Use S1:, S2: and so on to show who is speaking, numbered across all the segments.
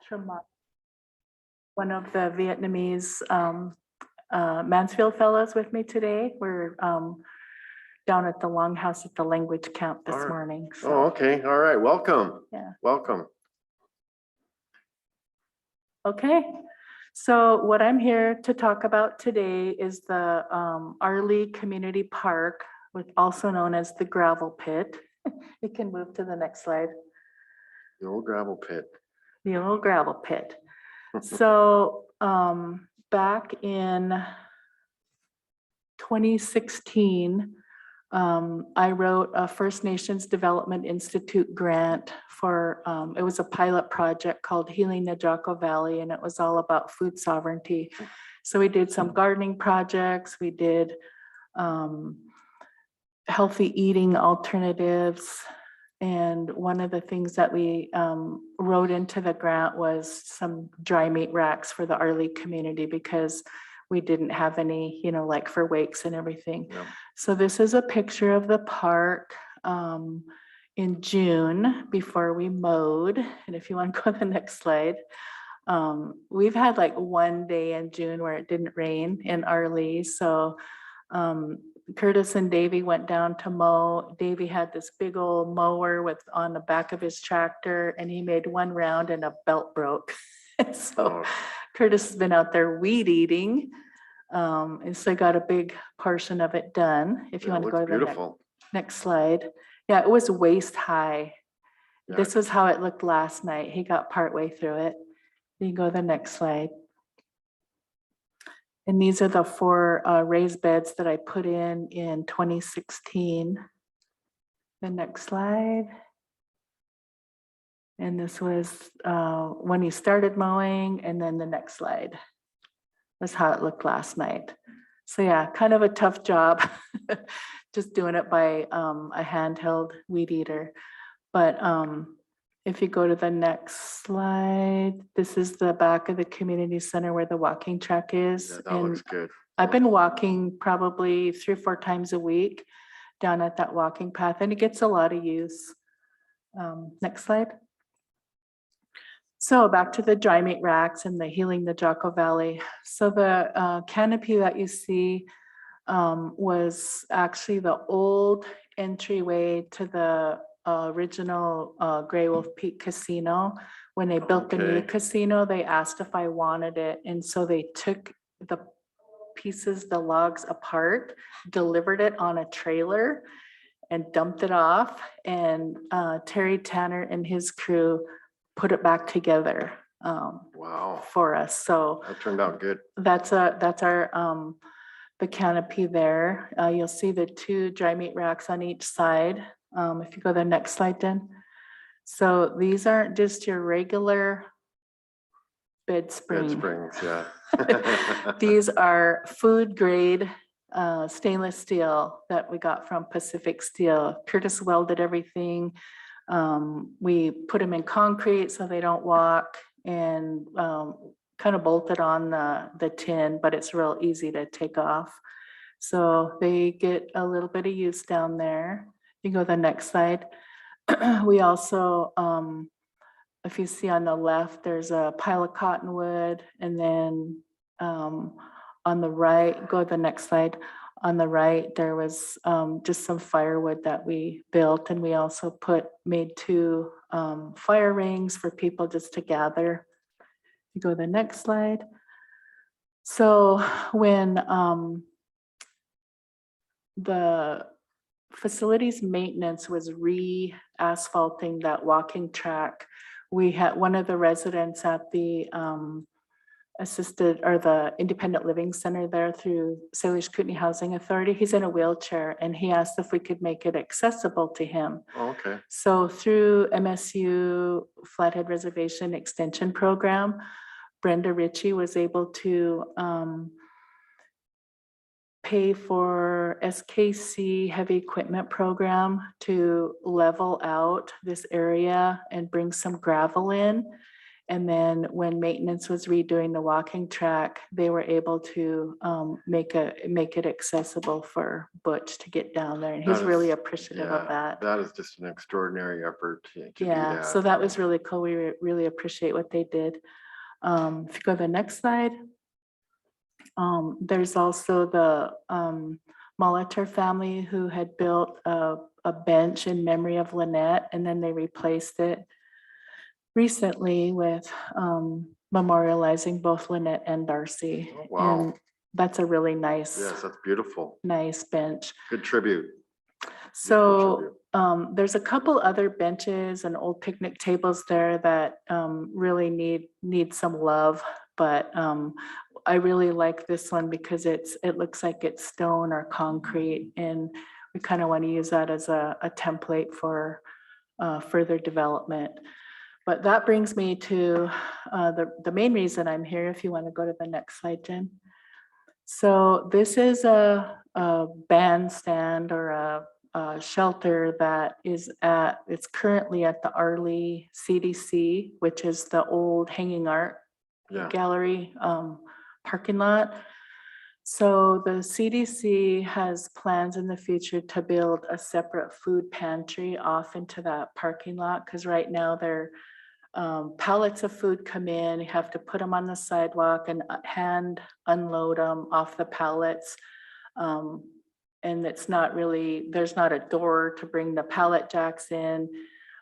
S1: Tremont, one of the Vietnamese Mansfield fellows with me today. We're down at the Longhouse at the language camp this morning. So.
S2: Oh, okay. All right. Welcome.
S1: Yeah.
S2: Welcome.
S1: Okay. So what I'm here to talk about today is the Arlee Community Park, also known as the gravel pit. You can move to the next slide.
S2: The old gravel pit.
S1: The old gravel pit. So back in 2016, I wrote a First Nations Development Institute grant for, it was a pilot project called Healing the Jocko Valley, and it was all about food sovereignty. So we did some gardening projects, we did healthy eating alternatives. And one of the things that we wrote into the grant was some dry meat racks for the Arlee community because we didn't have any, you know, like for wakes and everything.
S2: Yep.
S1: So this is a picture of the park in June before we mowed. And if you want to go to the next slide, we've had like one day in June where it didn't rain in Arlee. So Curtis and Davey went down to mow. Davey had this big old mower on the back of his tractor, and he made one round and a belt broke. So Curtis has been out there weed eating, and so I got a big portion of it done. If you want to go to the next slide. Yeah, it was waist high. Yeah. This was how it looked last night. He got partway through it. You can go to the next slide. And these are the 4 raised beds that I put in 2016. The next slide. And this was when he started mowing, and then the next slide. That's how it looked last night. So yeah, kind of a tough job, just doing it by a handheld weed eater. But if you go to the next slide, this is the back of the community center where the walking track is.
S2: Yeah, that looks good.
S1: I've been walking probably 3 or 4 times a week down at that walking path, and it gets a lot of use. Next slide. So back to the dry meat racks and the Healing the Jocko Valley. So the canopy that you see was actually the old entryway to the original Grey Wolf Peak Casino. When they built the new casino, they asked if I wanted it. And so they took the pieces, the logs apart, delivered it on a trailer and dumped it off. And Terry Tanner and his crew put it back together for us. So
S2: that turned out good.
S1: That's our the canopy there. You'll see the 2 dry meat racks on each side. If you go to the next slide, then. So these aren't just your regular bed springs.
S2: Yeah.
S1: These are food grade stainless steel that we got from Pacific Steel. Curtis welded everything. We put them in concrete so they don't walk, and kind of bolted on the tin, but it's real easy to take off. So they get a little bit of use down there. You go to the next slide. We also, if you see on the left, there's a pile of cottonwood, and then on the right, go to the next slide. On the right, there was just some firewood that we built, and we also made 2 fire rings for people just to gather. You go to the next slide. So when the facilities maintenance was re-asphalting that walking track, we had one of the residents at the assisted or the independent living center there through Salish Kootenai Housing Authority. He's in a wheelchair, and he asked if we could make it accessible to him.
S2: Oh, okay.
S1: So through MSU Flathead Reservation Extension Program, Brenda Ritchie was able to pay for SKC heavy equipment program to level out this area and bring some gravel in. And then when maintenance was redoing the walking track, they were able to make it accessible for Butch to get down there. And he's
S2: That
S1: really
S2: is-
S1: appreciative of that.
S2: That is just an extraordinary effort to do
S1: Yeah,
S2: that.
S1: so that was really cool. We really appreciate what they did. If you go to the next slide. There's also the Molitor family who had built a bench in memory of Lynette, and then they replaced it recently with memorializing both Lynette and Darcy.
S2: Oh, wow.
S1: And that's a really nice,
S2: Yes, that's beautiful.
S1: nice bench.
S2: Good tribute.
S1: So there's a couple other benches and old picnic tables there that really need some love, but I really like this one because it looks like it's stone or concrete, and we kind of want to use that as a template for further development. But that brings me to the main reason I'm here, if you want to go to the next slide, Jen. So this is a bandstand or a shelter that it's currently at the Arlee CDC, which is the old hanging art
S2: Yeah.
S1: gallery parking lot. So the CDC has plans in the future to build a separate food pantry off into that parking lot, because right now they're pallets of food come in, you have to put them on the sidewalk and hand unload them off the pallets. And it's not really, there's not a door to bring the pallet jacks in.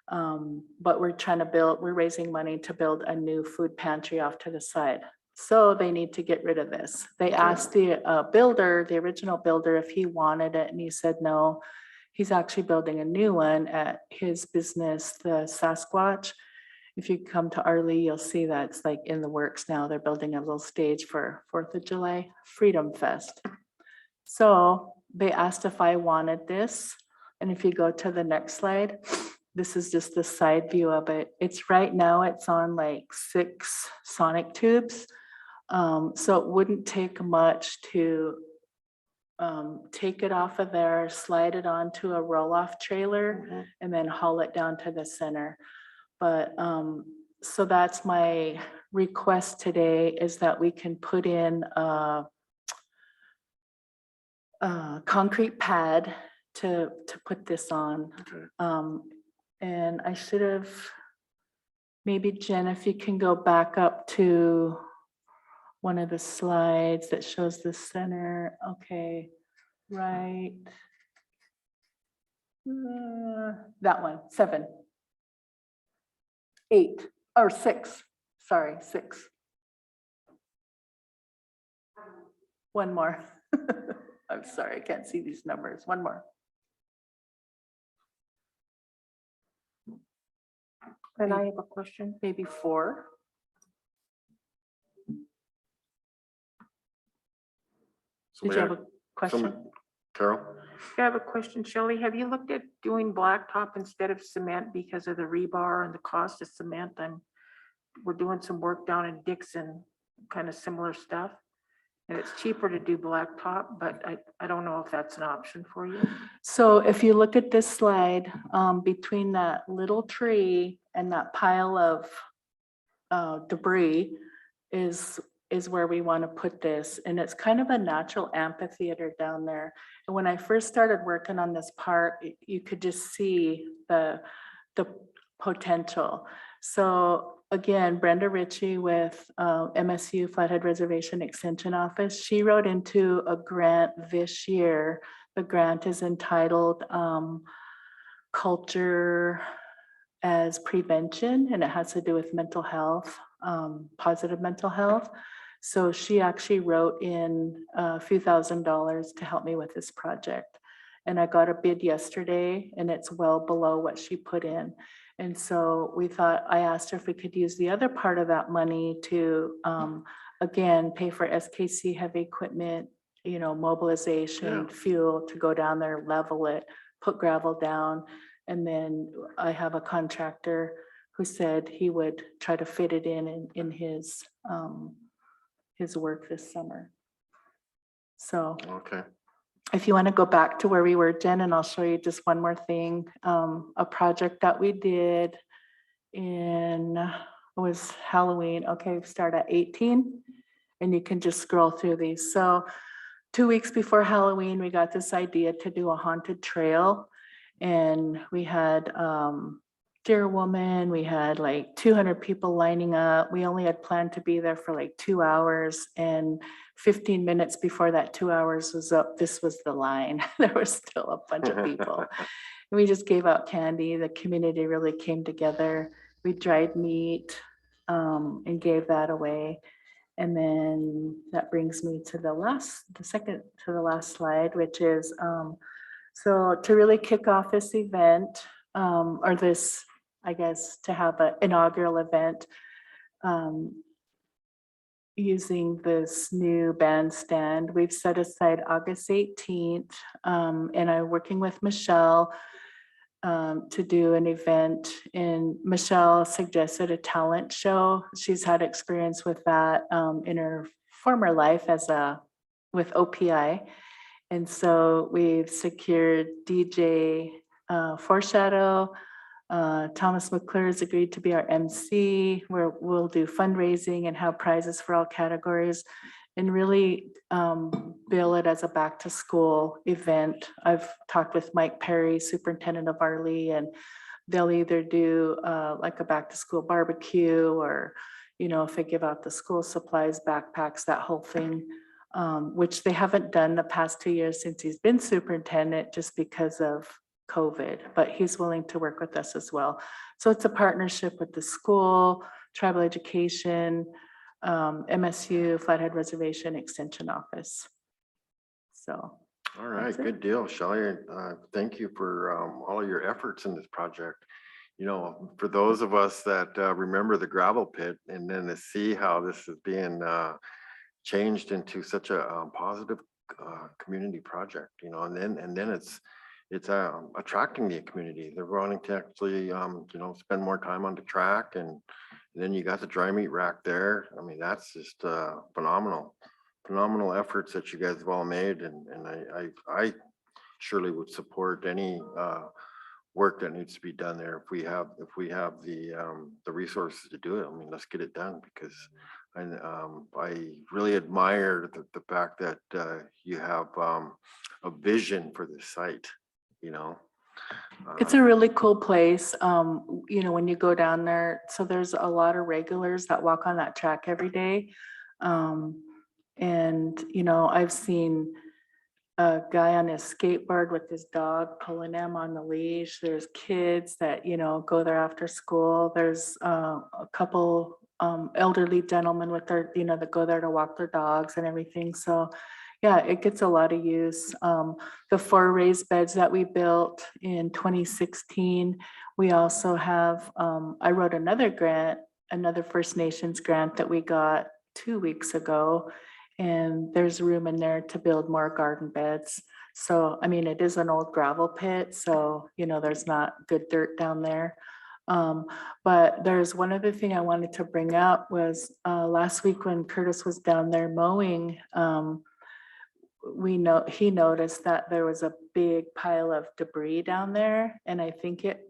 S1: But we're raising money to build a new food pantry off to the side. So they need to get rid of this. They asked the builder, the original builder, if he wanted it, and he said no. He's actually building a new one at his business, the Sasquatch. If you come to Arlee, you'll see that it's like in the works now. They're building a little stage for 4th of July Freedom Fest. So they asked if I wanted this. And if you go to the next slide, this is just the side view of it. It's right now, it's on like 6 sonic tubes. So it wouldn't take much to take it off of there, slide it onto a roll-off trailer, and then haul it down to the center. But so that's my request today, is that we can put in a concrete pad to put this on.
S2: Okay.
S1: And I should have, maybe Jen, if you can go back up to one of the slides that shows the center. Okay, right. That one, 7. 8 or 6, sorry, 6. One more. I'm sorry, I can't see these numbers. One more.
S3: And I have a question.
S1: Maybe 4. Did you have a question?
S2: Carol?
S3: I have a question, Shelley. Have you looked at doing blacktop instead of cement because of the rebar and the cost of cement? We're doing some work down in Dixon, kind of similar stuff. And it's cheaper to do blacktop, but I don't know if that's an option for you.
S1: So if you look at this slide, between that little tree and that pile of debris is where we want to put this. And it's kind of a natural amphitheater down there. And when I first started working on this park, you could just see the potential. So again, Brenda Ritchie with MSU Flathead Reservation Extension Office, she wrote into a grant this year. The grant is entitled Culture as Prevention, and it has to do with mental health, positive mental health. So she actually wrote in a few $1,000s to help me with this project. And I got a bid yesterday, and it's well below what she put in. And so I asked her if we could use the other part of that money to, again, pay for SKC heavy equipment, mobilization, fuel to go down there, level it, put gravel down. And then I have a contractor who said he would try to fit it in his work this summer. So
S2: Okay.
S1: if you want to go back to where we were, Jen, and I'll show you just one more thing, a project that we did in was Halloween. Okay, start at 18 and you can just scroll through these. So 2 weeks before Halloween, we got this idea to do a haunted trail. And we had Deer Woman, we had like 200 people lining up. We only had planned to be there for like 2 hours, and 15 minutes before that 2 hours was up, this was the line. There was still a bunch of people. And we just gave out candy. The community really came together. We dried meat and gave that away. And then that brings me to the second to the last slide, which is so to really kick off this event, or this, I guess, to have an inaugural event, using this new bandstand, we've set aside August 18th, and I'm working with Michelle to do an event. And Michelle suggested a talent show. She's had experience with that in her former life with OPI. And so we've secured DJ Foreshadow. Thomas McClure has agreed to be our MC, where we'll do fundraising and have prizes for all categories and really bill it as a back to school event. I've talked with Mike Perry, superintendent of Arlee, and they'll either do like a back to school barbecue, or, you know, if they give out the school supplies, backpacks, that whole thing. Which they haven't done the past 2 years since he's been superintendent, just because of COVID, but he's willing to work with us as well. So it's a partnership with the school, tribal education, MSU, Flathead Reservation Extension Office. So.
S2: All right,
S1: That's it.
S2: good deal, Shelley. Thank you for all of your efforts in this project. You know, for those of us that remember the gravel pit, and then to see how this is being changed into such a positive community project, you know, and then it's attracting the community. They're wanting to actually, you know, spend more time on the track, and then you got the dry meat rack there. I mean, that's just phenomenal efforts that you guys have all made, and I surely would support any work that needs to be done there if we have the resources to do it. I mean, let's get it done, because I really admire the fact that you have a vision for this site, you know.
S1: It's a really cool place. You know, when you go down there, so there's a lot of regulars that walk on that track every day. And, you know, I've seen a guy on his skateboard with his dog pulling him on the leash. There's kids that, you know, go there after school. There's a couple elderly gentlemen with their, you know, that go there to walk their dogs and everything. So yeah, it gets a lot of use. The 4 raised beds that we built in 2016, we also have, I wrote another grant, another First Nations grant that we got 2 weeks ago. And there's room in there to build more garden beds. So, I mean, it is an old gravel pit, so, you know, there's not good dirt down there. But there's one other thing I wanted to bring up was last week when Curtis was down there mowing, he noticed that there was a big pile of debris down there. And I think it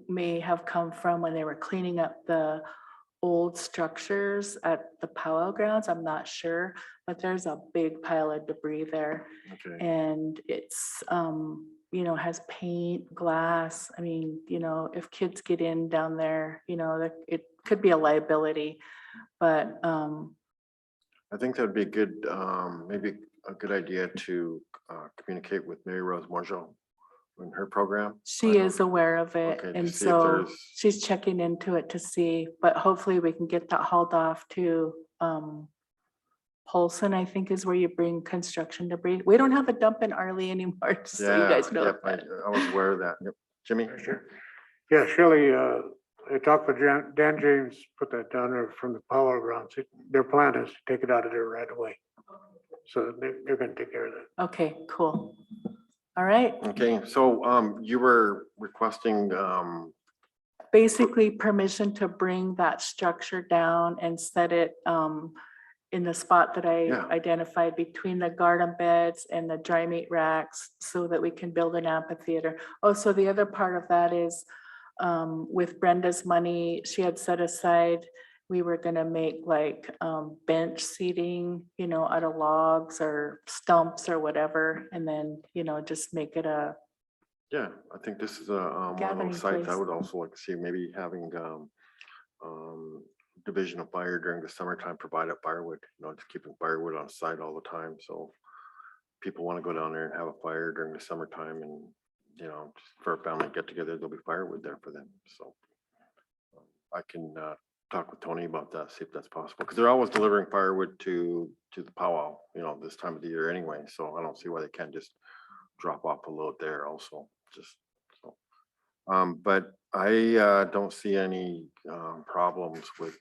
S1: may have come from when they were cleaning up the old structures at the powwow grounds. I'm not sure, but there's a big pile of debris there.
S2: Okay.
S1: And it's, you know, has paint, glass. I mean, you know, if kids get in down there, you know, it could be a liability, but
S2: I think that'd be a good, maybe a good idea to communicate with Mary Rose Morgeau in her program.
S1: she is aware of it.
S2: Okay, to
S1: And
S2: see if
S1: so
S2: there's-
S1: she's checking into it to see, but hopefully we can get that hauled off to Polson, I think is where you bring construction debris. We don't have a dump in Arlee anymore, just so you guys know.
S2: Yep,
S1: that.
S2: I was aware of that. Yep. Jimmy?
S4: Sure. Yeah, Shirley, I talked with Dan James, put that down there from the power grounds. Their plan is to take it out of there right away. So they're gonna take care of that.
S1: Okay, cool. All right,
S2: Okay, so you were requesting,
S1: basically permission to bring that structure down and set it in the spot that I
S2: Yeah.
S1: identified between the garden beds and the dry meat racks so that we can build an amphitheater. Oh, so the other part of that is with Brenda's money, she had set aside, we were gonna make like bench seating, out of logs or stumps or whatever, and then, just make it a,
S2: Yeah, I think this is one of
S1: Gathering
S2: those sites I
S1: place.
S2: would also like to see, maybe having division of fire during the summertime, provide up firewood, just keeping firewood on site all the time, so people want to go down there and have a fire during the summertime and, just for a family get together, there'll be firewood there for them, so. I can talk with Tony about that, see if that's possible, because they're always delivering firewood to the powwow, this time of the year anyway, so I don't see why they can't just drop off a load there also, just so. But I don't see any problems with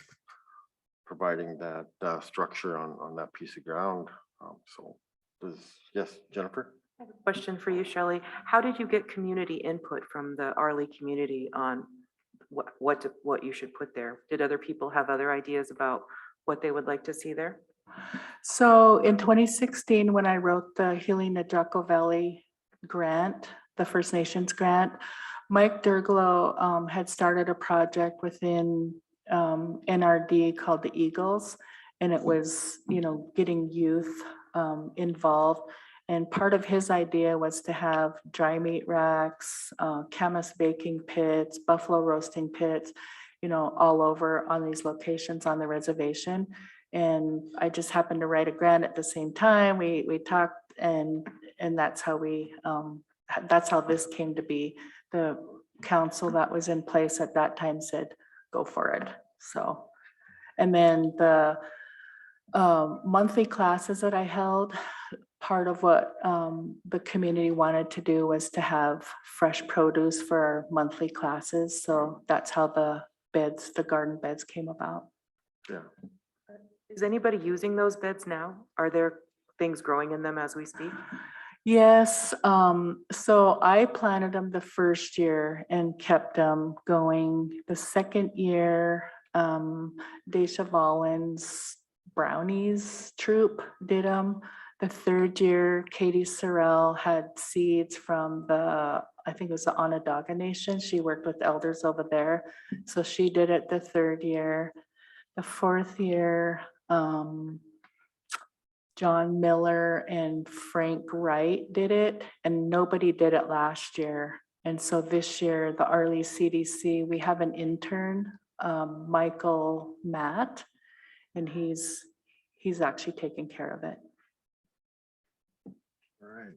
S2: providing that structure on that piece of ground. So yes, Jennifer?
S5: I have a question for you, Shelley. How did you get community input from the Arlee community on what you should put there? Did other people have other ideas about what they would like to see there?
S1: so in 2016, when I wrote the Healing the Jocko Valley grant, the First Nations grant, Mike Derglo had started a project within NRD called the Eagles, and it was, getting youth involved. And part of his idea was to have dry meat racks, Camas baking pits, buffalo roasting pits, all over on these locations on the reservation. And I just happened to write a grant at the same time. We talked, and that's how that's how this came to be. The council that was in place at that time said, go for it. So, and then the monthly classes that I held, part of what the community wanted to do was to have fresh produce for our monthly classes. So that's how the garden beds came about.
S2: Yeah.
S5: Is anybody using those beds now? Are there things growing in them as we speak?
S1: Yes, so I planted them the first year and kept them going. The second year, Daisha Vollin's Brownies troop did them. The third year, Katie Sorrell had seeds from I think it was the Onondaga Nation. She worked with elders over there. So she did it the third year. The fourth year, John Miller and Frank Wright did it, and nobody did it last year. And so this year, the Arlee CDC, we have an intern, Michael Matt, and he's actually taking care of it.
S2: All right.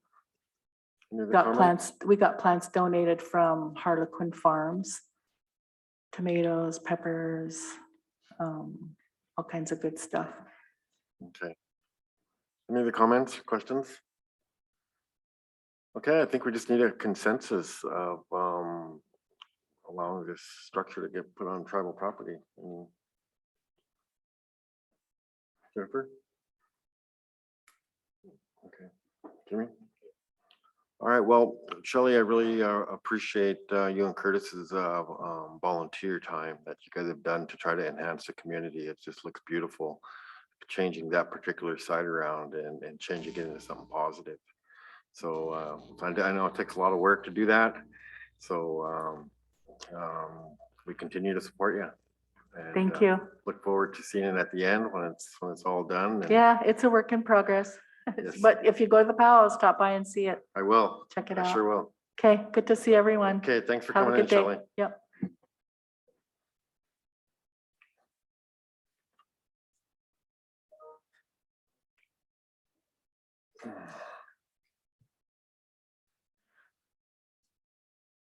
S2: Any other comments?
S1: We got plants donated from Harlequin Farms, tomatoes, peppers, all kinds of good stuff.
S2: Okay. Any other comments, questions? Okay, I think we just need a consensus of allowing this structure to get put on tribal property. Jennifer? Okay, Jimmy? All right, well, Shelley, I really appreciate you and Curtis's volunteer time that you guys have done to try to enhance the community. It just looks beautiful, changing that particular site around and changing it into something positive. So I know it takes a lot of work to do that. So we continue to support you. And,
S1: Thank you.
S2: Look forward to seeing it at the end when it's all done. And
S1: Yeah, it's a work in progress.
S2: Yes.
S1: But if you go to the POW, stop by and see it.
S2: I will.
S1: Check it
S2: I
S1: out.
S2: sure will.
S1: Okay, good to see everyone.
S2: Okay, thanks for
S1: Have a
S2: coming in,
S1: good day.
S2: Shelley.
S1: Yep.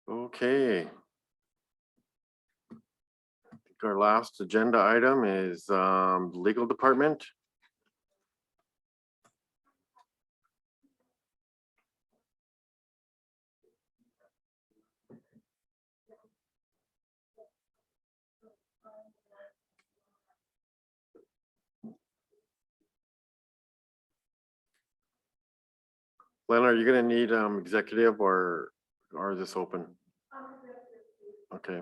S2: Okay. I think our last agenda item is legal department. Len, are you gonna need executive or is this open? Okay,